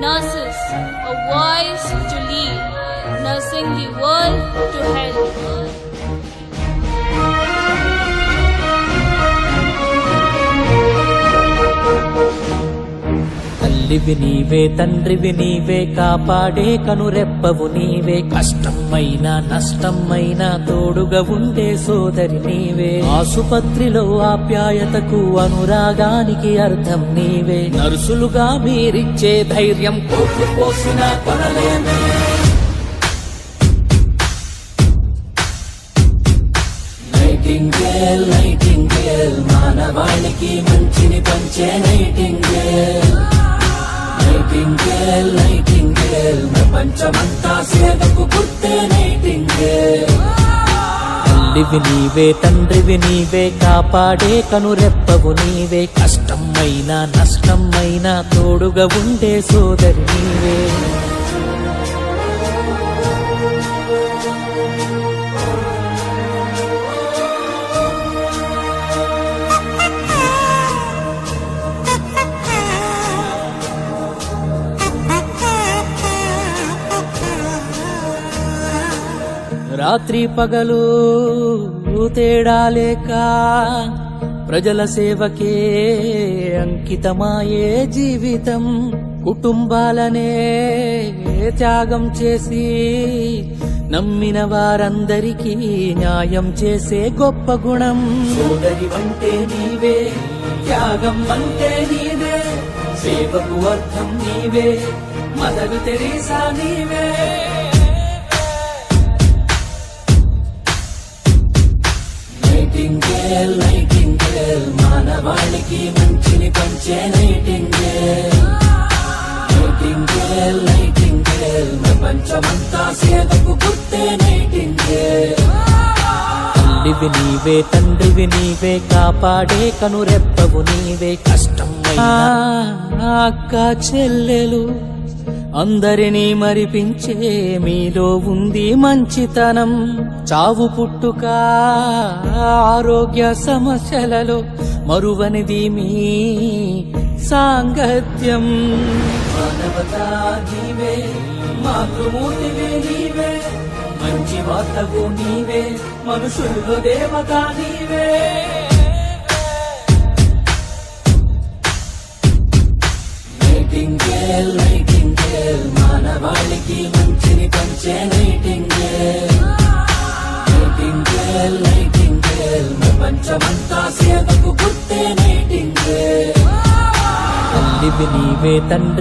nurses, a voice to lead, nursing the world to health. తల్లివి నీవే, తండ్రివి నీవే, కాపాడే కనురెప్పవు నీవే, కష్టమైనా నష్టమైనా తోడుగా ఉండే సోదరి నీవే, ఆసుపత్రిలో ఆప్యాయతకు అనురాగానికి అర్థం నీవే, నర్సులుగా మీరిచ్చే ధైర్యం కోట్లు పోసినా కొనలేమే. నైటింగేల్ నైటింగేల్, మానవాళికి మంచిని పంచే నైటింగేల్. నైటింగేల్ నైటింగేల్, ప్రపంచమంతా సేవకు పుట్టే నైటింగేల్. తల్లివి నీవే, తండ్రివి నీవే, కాపాడే కనురెప్పవు నీవే, కష్టమైనా నష్టమైనా తోడుగా ఉండే సోదరి నీవే. రాత్రి పగలు తేడా లేక ప్రజల సేవకే అంకితమాయే జీవితం, కుటుంబాలనే త్యాగం చేసి నమ్మిన వారందరికీ న్యాయం చేసే గొప్ప గుణం. సోదరి అంటే నీవే, త్యాగం అంటే నీవే, సేవకు అర్థం నీవే, మదర్ తెరీసా నీవే. నైటింగేల్ నైటింగేల్, మానవాళికి మంచిని పంచే నైటింగేల్. నైటింగేల్ నైటింగేల్, ప్రపంచమంతా సేవకు పుట్టే నైటింగేల్. తల్లివి నీవే, తండ్రివి నీవే, కాపాడే కనురెప్పవు నీవే, కష్టమైనా అక్క చెల్లెలు అందరినీ మరిపించే మీలో ఉంది మంచితనం, చావు పుట్టుక ఆరోగ్య సమస్యలలో మరువనిది మీ సాంగత్యం. మానవతా నీవే, మాతృమూర్తివే నీవే, మంచి వార్తవు నీవే, మనుషుల్లో దేవత నీవే. నైటింగేల్ నైటింగేల్, మానవాళికి మంచిని పంచే నైటింగేల్. నైటింగేల్ నైటింగేల్, ప్రపంచమంతా సేవకు పుట్టే నైటింగేల్. తల్లివి నీవే, తండ్రి